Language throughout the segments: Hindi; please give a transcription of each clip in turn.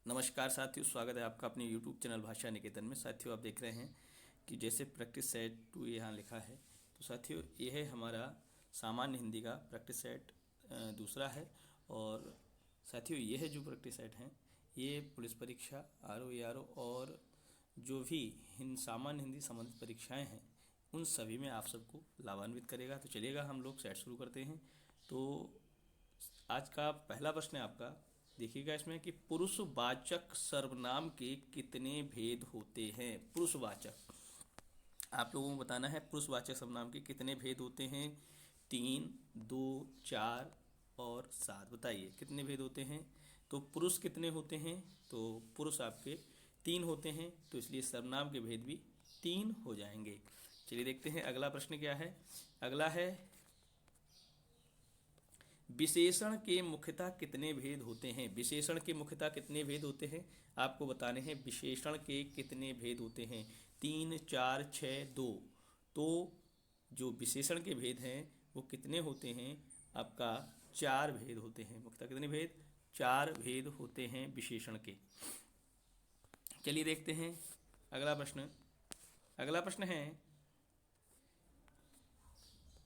नमस्कार साथियों, स्वागत है आपका अपने YouTube चैनल भाषा निकेतन में। साथियों, आप देख रहे हैं कि जैसे प्रैक्टिस सेट 2 यहाँ लिखा है, तो साथियों ये है हमारा सामान्य हिंदी का प्रैक्टिस सेट दूसरा है। और साथियों ये है जो प्रैक्टिस सेट हैं, ये पुलिस परीक्षा, आरओ एआरओ और जो भी सामान्य हिंदी संबंधित परीक्षाएँ हैं उन सभी में आप सबको लाभान्वित करेगा। तो चलिएगा हम लोग सेट शुरू करते हैं। तो आज का पहला प्रश्न है आपका, देखिएगा इसमें कि पुरुषवाचक सर्वनाम के कितने भेद होते हैं। पुरुषवाचक आप लोगों को बताना है, पुरुषवाचक सर्वनाम के कितने भेद होते हैं। 3, 2, 4 और 7। बताइए कितने भेद होते हैं। तो पुरुष कितने होते हैं, तो पुरुष आपके 3 होते हैं, तो इसलिए सर्वनाम के भेद भी 3 हो जाएंगे। चलिए देखते हैं अगला प्रश्न क्या है। अगला है, विशेषण के मुख्यतः कितने भेद होते हैं। विशेषण के मुख्यतः कितने भेद होते हैं आपको बताने हैं। विशेषण के कितने भेद होते हैं। 3, 4, 6, 2। तो जो विशेषण के भेद हैं वो कितने होते हैं आपका, 4 भेद होते हैं। मुख्यतः कितने भेद, 4 भेद होते हैं विशेषण के। चलिए देखते हैं अगला प्रश्न। अगला प्रश्न है,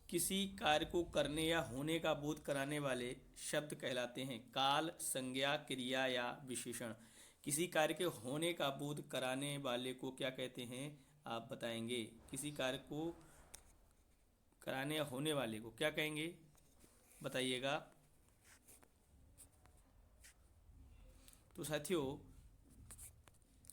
किसी कार्य को करने या होने का बोध कराने वाले शब्द कहलाते हैं काल, संज्ञा, क्रिया या विशेषण। किसी कार्य के होने का बोध कराने वाले को क्या कहते हैं आप बताएंगे। किसी कार्य को कराने या होने वाले को क्या कहेंगे बताइएगा। तो साथियों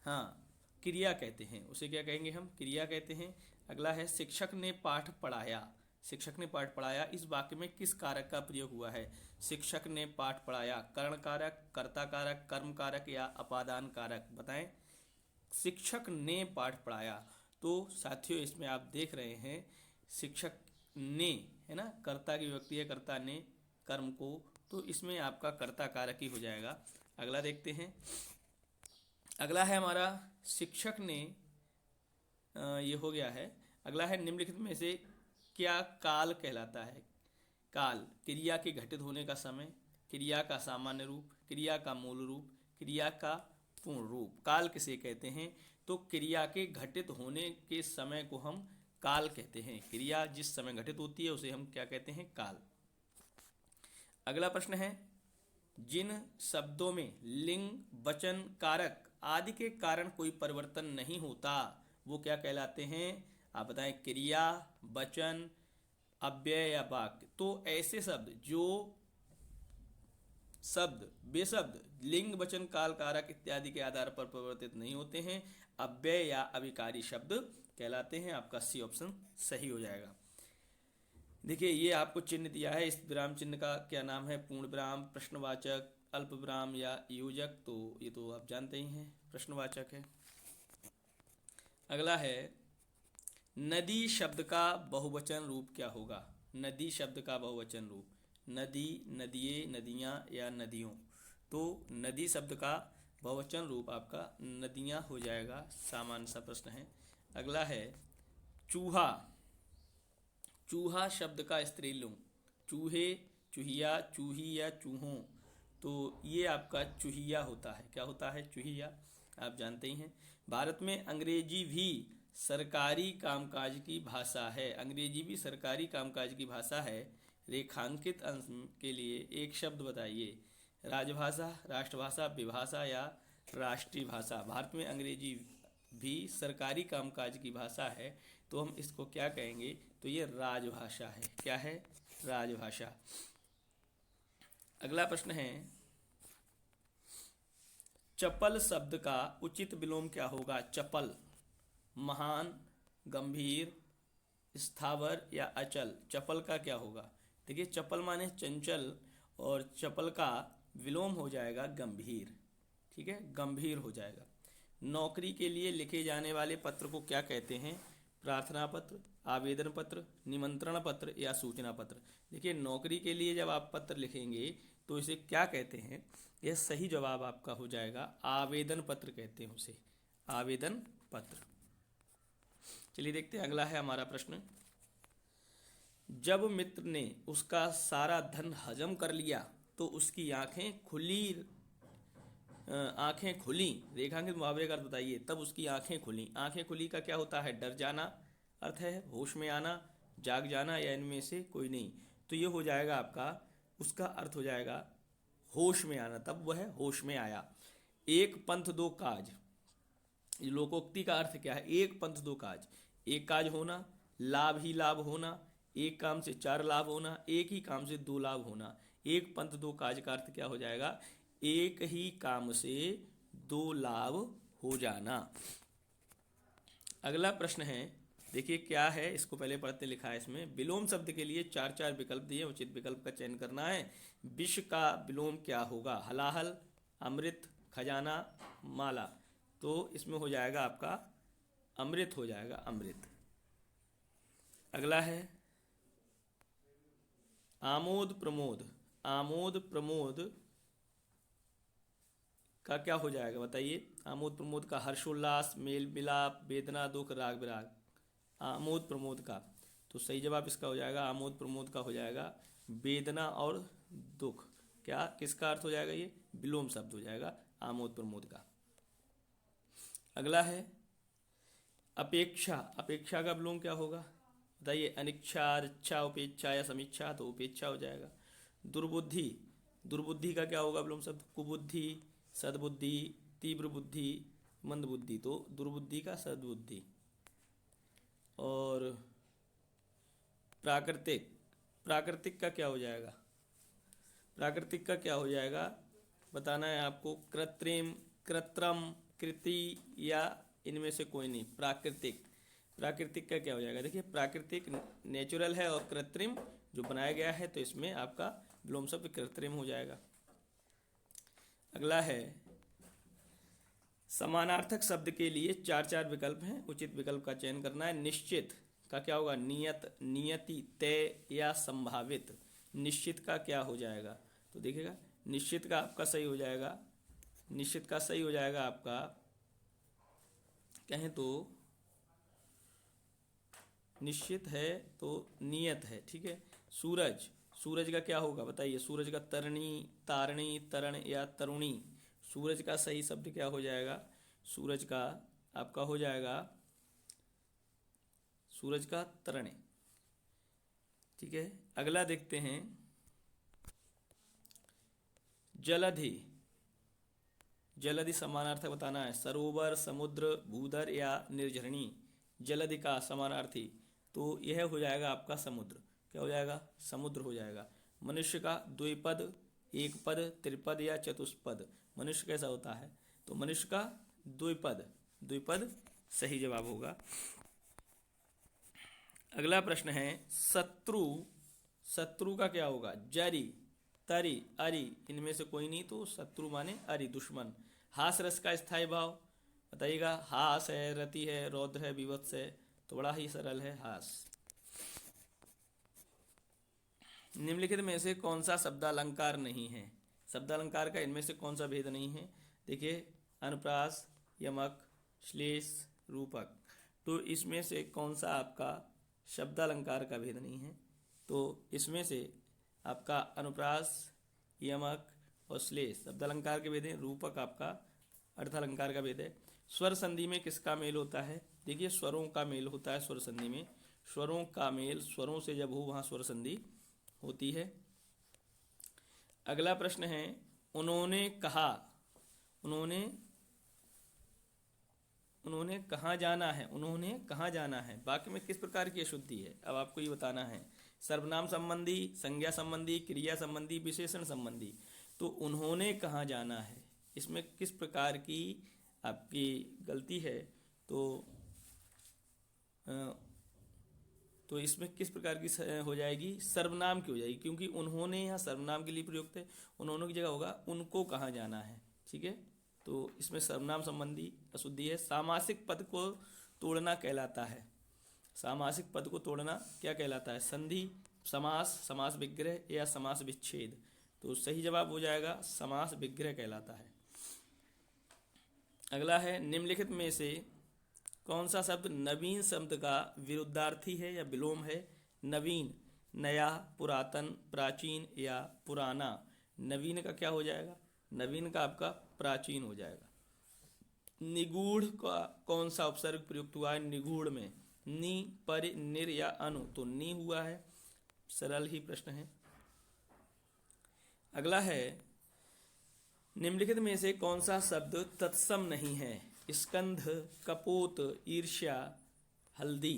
हाँ, क्रिया कहते हैं उसे। क्या कहेंगे हम, क्रिया कहते हैं। अगला है, शिक्षक ने पाठ पढ़ाया। शिक्षक ने पाठ पढ़ाया, इस वाक्य में किस कारक का प्रयोग हुआ है। शिक्षक ने पाठ पढ़ाया, कर्ण कारक, कर्ता कारक, कर्म कारक या अपादान कारक। बताएं, शिक्षक ने पाठ पढ़ाया। तो साथियों इसमें आप देख रहे हैं शिक्षक ने है ना, कर्ता की विभक्ति है, कर्ता ने कर्म को, तो इसमें आपका कर्ता कारक ही हो जाएगा। अगला देखते हैं। अगला है हमारा, शिक्षक ने ये हो गया है। अगला है, निम्नलिखित में से क्या काल कहलाता है। काल क्रिया के घटित होने का समय, क्रिया का सामान्य रूप, क्रिया का मूल रूप, क्रिया का पूर्ण रूप। काल किसे कहते हैं, तो क्रिया के घटित होने के समय को हम काल कहते हैं। क्रिया जिस समय घटित होती है उसे हम क्या कहते हैं, काल। अगला प्रश्न है, जिन शब्दों में लिंग, वचन, कारक आदि के कारण कोई परिवर्तन नहीं होता वो क्या कहलाते हैं आप बताएं। क्रिया, वचन, अव्यय या वाक्य। तो ऐसे शब्द जो वे शब्द लिंग, वचन, काल, कारक इत्यादि के आधार पर परिवर्तित नहीं होते हैं, अव्यय या अविकारी शब्द कहलाते हैं। आपका सी ऑप्शन सही हो जाएगा। देखिए ये आपको चिन्ह दिया है, इस विराम चिन्ह का क्या नाम है, पूर्ण विराम, प्रश्नवाचक, अल्प विराम या योजक। तो ये तो आप जानते ही हैं, प्रश्नवाचक है। अगला है, नदी शब्द का बहुवचन रूप क्या होगा। नदी शब्द का बहुवचन रूप, नदी, नदिये, नदियाँ या नदियों। तो नदी शब्द का बहुवचन रूप आपका नदियाँ हो जाएगा। सामान्य सा प्रश्न है। अगला है, चूहा। चूहा शब्द का स्त्रीलिंग, चूहे, चूहिया, चूही या चूहों। तो ये आपका चूहिया होता है। क्या होता है, चूहिया, आप जानते ही हैं। भारत में अंग्रेजी भी सरकारी कामकाज की भाषा है। अंग्रेजी भी सरकारी कामकाज की भाषा है। रेखांकित अंश के लिए एक शब्द बताइए। राजभाषा, राष्ट्रभाषा, विभाषा या राष्ट्रीय भाषा। भारत में अंग्रेजी भी सरकारी कामकाज की भाषा है, तो हम इसको क्या कहेंगे, तो ये राजभाषा है। क्या है, राजभाषा। अगला प्रश्न है, चपल शब्द का उचित विलोम क्या होगा। चपल, महान, गंभीर, स्थावर या अचल। चपल का क्या होगा, देखिए चपल माने चंचल और चपल का विलोम हो जाएगा गंभीर। ठीक है, गंभीर हो जाएगा। नौकरी के लिए लिखे जाने वाले पत्र को क्या कहते हैं। प्रार्थना पत्र, आवेदन पत्र, निमंत्रण पत्र या सूचना पत्र। देखिए नौकरी के लिए जब आप पत्र लिखेंगे तो इसे क्या कहते हैं, यह सही जवाब आपका हो जाएगा आवेदन पत्र कहते हैं उसे, आवेदन पत्र। चलिए देखते हैं अगला है हमारा प्रश्न, जब मित्र ने उसका सारा धन हजम कर लिया तो उसकी आंखें खुली आंखें खुली, रेखांकित मुहावरे का अर्थ बताइए, तब उसकी आंखें खुली। आंखें खुली का क्या होता है? डर जाना अर्थ है, होश में आना, जाग जाना, या इनमें से कोई नहीं। तो ये हो जाएगा आपका, उसका अर्थ हो जाएगा होश में आना, तब वह होश में आया। एक पंथ दो काज, लोकोक्ति का अर्थ क्या है? एक पंथ दो काज, एक काज होना, लाभ ही लाभ होना, एक काम से चार लाभ होना, एक ही काम से दो लाभ होना। एक पंथ दो काज का अर्थ क्या हो जाएगा? एक ही काम से दो लाभ हो जाना। अगला प्रश्न है, देखिए क्या है, इसको पहले पढ़ते लिखा है इसमें। विलोम शब्द के लिए चार चार विकल्प दिए, उचित विकल्प का चयन करना है। विष का विलोम क्या होगा? हलाहल, अमृत, खजाना, माला। तो इसमें हो जाएगा आपका अमृत, हो जाएगा अमृत। अगला है आमोद प्रमोद। आमोद प्रमोद का क्या हो जाएगा बताइए? आमोद प्रमोद का हर्षोल्लास, मेल मिलाप, वेदना दुख, राग विराग। आमोद प्रमोद का, तो सही जवाब इसका हो जाएगा, आमोद प्रमोद का हो जाएगा वेदना और दुख। क्या, किसका अर्थ हो जाएगा? ये विलोम शब्द हो जाएगा आमोद प्रमोद का। अगला है अपेक्षा। अपेक्षा का विलोम क्या होगा बताइए? अनिच्छा, इच्छा, उपेक्षा या समीक्षा, तो उपेक्षा हो जाएगा। दुर्बुद्धि, दुर्बुद्धि का क्या होगा विलोम शब्द? कुबुद्धि, सद्बुद्धि, तीव्र बुद्धि, मंदबुद्धि, तो दुर्बुद्धि का सद्बुद्धि। और प्राकृतिक, प्राकृतिक का क्या हो जाएगा? प्राकृतिक का क्या हो जाएगा बताना है आपको। कृत्रिम, कृत्रम, कृति, या इनमें से कोई नहीं। प्राकृतिक, प्राकृतिक का क्या हो जाएगा? देखिए प्राकृतिक नेचुरल है और कृत्रिम जो बनाया गया है, तो इसमें आपका विलोम शब्द कृत्रिम हो जाएगा। अगला है समानार्थक शब्द के लिए चार चार विकल्प हैं, उचित विकल्प का चयन करना है। निश्चित का क्या होगा? नियत, नियति, तय या संभावित। निश्चित का क्या हो जाएगा? तो देखिएगा निश्चित का आपका सही हो जाएगा, निश्चित का सही हो जाएगा आपका, कहें तो निश्चित है तो नियत है, ठीक है। सूरज, सूरज का क्या होगा बताइए? सूरज का तरणी, तारणी, तरण या तरुणी। सूरज का सही शब्द क्या हो जाएगा? सूरज का आपका हो जाएगा सूरज का तरण, ठीक है। अगला देखते हैं जलधि। जलधि समानार्थक बताना है। सरोवर, समुद्र, भूधर या निर्झरणी। जलधि का समानार्थी, तो यह हो जाएगा आपका समुद्र। क्या हो जाएगा? समुद्र हो जाएगा। मनुष्य का द्विपद, एक पद, त्रिपद या चतुष्पद। मनुष्य कैसा होता है? तो मनुष्य का द्विपद, द्विपद सही जवाब होगा। अगला प्रश्न है शत्रु। शत्रु का क्या होगा? जरी, तरी, अरि, इनमें से कोई नहीं, तो शत्रु माने अरि, दुश्मन। हास रस का स्थायी भाव बताइएगा। हास है, रति है, रौद्र है, विवत्स है, तो बड़ा ही सरल है हास। निम्नलिखित में से कौन सा शब्दालंकार नहीं है? शब्दालंकार का इनमें से कौन सा भेद नहीं है? देखिए अनुप्रास, यमक, श्लेष, रूपक। तो इसमें से कौन सा आपका शब्दालंकार का भेद नहीं है? तो इसमें से आपका अनुप्रास, यमक और श्लेष शब्दालंकार के भेद हैं। रूपक आपका अर्थालंकार का भेद है। स्वर संधि में किसका मेल होता है? देखिए स्वरों का मेल होता है स्वर संधि में। स्वरों का मेल, स्वरों से जब हो वहाँ स्वर संधि होती है। अगला प्रश्न है उन्होंने कहा। उन्होंने कहाँ जाना है? उन्होंने कहाँ जाना है वाक्य में किस प्रकार की अशुद्धि है? अब आपको ये बताना है। सर्वनाम संबंधी, संज्ञा संबंधी, क्रिया संबंधी, विशेषण संबंधी। तो उन्होंने कहाँ जाना है, इसमें किस प्रकार की आपकी गलती है? तो इसमें किस प्रकार की हो जाएगी? सर्वनाम की हो जाएगी, क्योंकि उन्होंने यहाँ सर्वनाम के लिए प्रयुक्त है। उन्होंने की जगह होगा उनको कहाँ जाना है, ठीक है। तो इसमें सर्वनाम संबंधी अशुद्धि है। सामासिक पद को तोड़ना कहलाता है। सामासिक पद को तोड़ना क्या कहलाता है? संधि, समास, समास विग्रह या समास विच्छेद। तो सही जवाब हो जाएगा समास विग्रह कहलाता है। अगला है निम्नलिखित में से कौन सा शब्द नवीन शब्द का विरुद्धार्थी है या विलोम है? नवीन, नया, पुरातन, प्राचीन या पुराना। नवीन का क्या हो जाएगा? नवीन का आपका प्राचीन हो जाएगा। निगूढ़ का कौन सा उपसर्ग प्रयुक्त हुआ है निगूढ़ में? नि, पर, निर या अनु? तो नि हुआ है, सरल ही प्रश्न है। अगला है, निम्नलिखित में से कौन सा शब्द तत्सम नहीं है? स्कंध, कपोत, ईर्ष्या, हल्दी।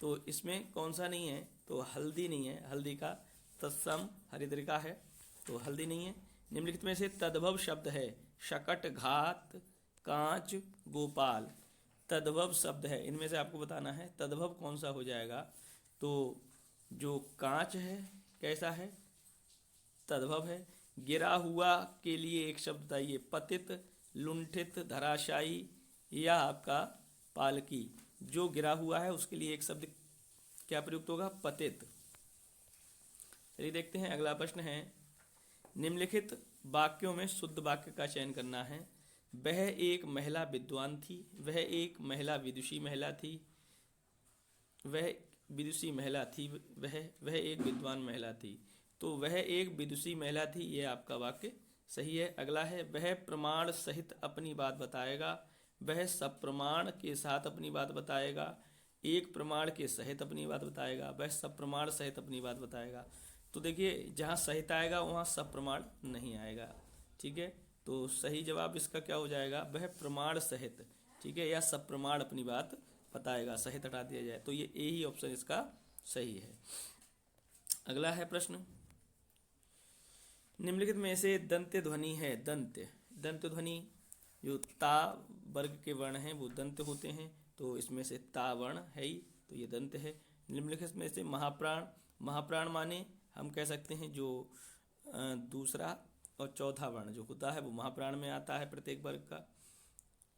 तो इसमें कौन सा नहीं है? तो हल्दी नहीं है, हल्दी का तत्सम हरिद्रिका है, तो हल्दी नहीं है। निम्नलिखित में से तद्भव शब्द है? शकट, घात, कांच, गोपाल। तद्भव शब्द है, इनमें से आपको बताना है तद्भव कौन सा हो जाएगा। तो जो कांच है कैसा है? तद्भव है। गिरा हुआ के लिए एक शब्द बताइए। पतित, लुंठित, धराशायी या आपका पालकी। जो गिरा हुआ है उसके लिए एक शब्द क्या प्रयुक्त होगा? पतित। चलिए देखते हैं अगला प्रश्न है, निम्नलिखित वाक्यों में शुद्ध वाक्य का चयन करना है। वह एक महिला विद्वान थी, वह एक महिला विदुषी महिला थी, वह विदुषी महिला थी, वह एक विद्वान महिला थी। तो वह एक विदुषी महिला थी, ये आपका वाक्य सही है। अगला है, वह प्रमाण सहित अपनी बात बताएगा, वह सब प्रमाण के साथ अपनी बात बताएगा, एक प्रमाण के सहित अपनी बात बताएगा, वह सब प्रमाण सहित अपनी बात बताएगा। तो देखिए जहाँ सहित आएगा वहाँ सब प्रमाण नहीं आएगा, ठीक है। तो सही जवाब इसका क्या हो जाएगा? वह प्रमाण सहित, ठीक है, या सब प्रमाण अपनी बात बताएगा, सहित हटा दिया जाए तो ये ए ही ऑप्शन इसका सही है। अगला है प्रश्न, निम्नलिखित में से दंत्य ध्वनि है? दंत्य ध्वनि जो ता वर्ग के वर्ण हैं वो दंत होते हैं, तो इसमें से ता वर्ण है ही, तो ये दंत है। निम्नलिखित में से महाप्राण, महाप्राण माने हम कह सकते हैं जो दूसरा और चौथा वर्ण जो होता है वो महाप्राण में आता है प्रत्येक वर्ग का,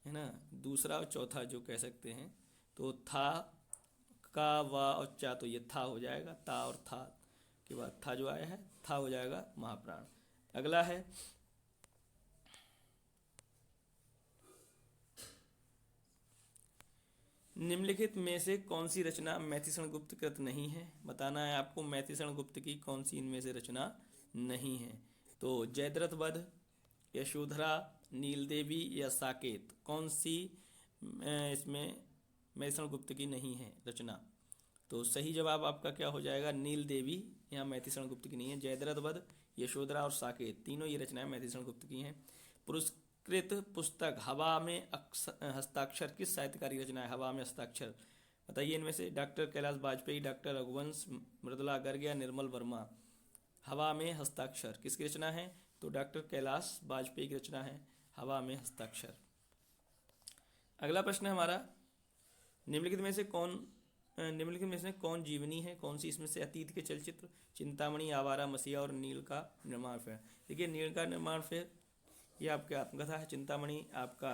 है ना। दूसरा और चौथा जो कह सकते हैं, तो था, का, वा और चा, तो ये था हो जाएगा। ता और था के बाद था जो आया है था हो जाएगा महाप्राण। अगला है, निम्नलिखित में से कौन सी रचना मैथिषण गुप्त कृत नहीं है? बताना है आपको मैथिषण गुप्त की कौन सी इनमें से रचना नहीं है। तो जयद्रथ वध, यशोधरा, नील देवी या साकेत, कौन सी इसमें मैथिषण गुप्त की नहीं है रचना? तो सही जवाब आपका क्या हो जाएगा? नील देवी यहाँ मैथिषण गुप्त की नहीं है। जयद्रथ वध, यशोधरा और साकेत, तीनों ये रचनाएं मैथिषण गुप्त की हैं। पुरस्कृत पुस्तक हवा में हस्ताक्षर किस साहित्यकारी रचना है? हवा में हस्ताक्षर बताइए इनमें से। डॉक्टर कैलाश वाजपेयी, डॉक्टर रघुवंश, मृदुला गर्ग या निर्मल वर्मा। हवा में हस्ताक्षर किसकी रचना है? तो डॉक्टर कैलाश वाजपेयी की रचना है हवा में हस्ताक्षर। अगला प्रश्न है हमारा, निम्नलिखित में से कौन जीवनी है? कौन सी इसमें से अतीत के चलचित्र? चिंतामणि, आवारा, मसीहा और नील का निर्माण फेर। देखिए नील का निर्माण फेर ये आपका आत्मकथा है, चिंतामणि आपका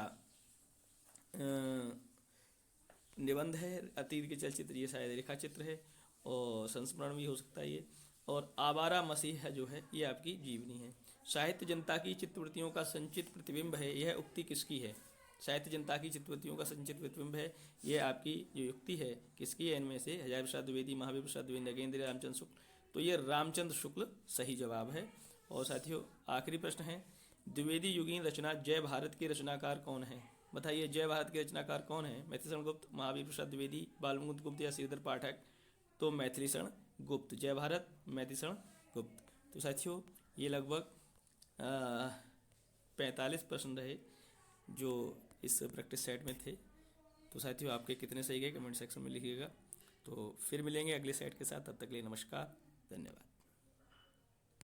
निबंध है, अतीत के चलचित्र ये शायद रेखा चित्र है और संस्मरण भी हो सकता है ये, और आवारा मसीहा जो है ये आपकी जीवनी है। साहित्य जनता की चित्तवृत्तियों का संचित प्रतिबिंब है, यह उक्ति किसकी है? साहित्य जनता की चित्तवृत्तियों का संचित प्रतिबिंब है, ये आपकी जो युक्ति है किसकी है? इनमें से हजारी प्रसाद द्विवेदी, महावीर प्रसाद द्विवेदी, नगेंद्र, रामचंद्र शुक्ल, तो ये रामचंद्र शुक्ल सही जवाब है। और साथियों आखिरी प्रश्न है, द्विवेदी युगीन रचना जय भारत के रचनाकार कौन है? बताइए जय भारत के रचनाकार कौन है? मैथिलीशरण गुप्त, महावीर प्रसाद द्विवेदी, बालमुकुंद गुप्त या श्रीधर पाठक। तो मैथिलीशरण गुप्त, जय भारत मैथिलीशरण गुप्त। तो साथियों ये लगभग 45 प्रश्न रहे जो इस प्रैक्टिस सेट में थे। तो साथियों आपके कितने सही गए कमेंट सेक्शन में लिखिएगा। तो फिर मिलेंगे अगले सेट के साथ, तब तक के लिए नमस्कार, धन्यवाद।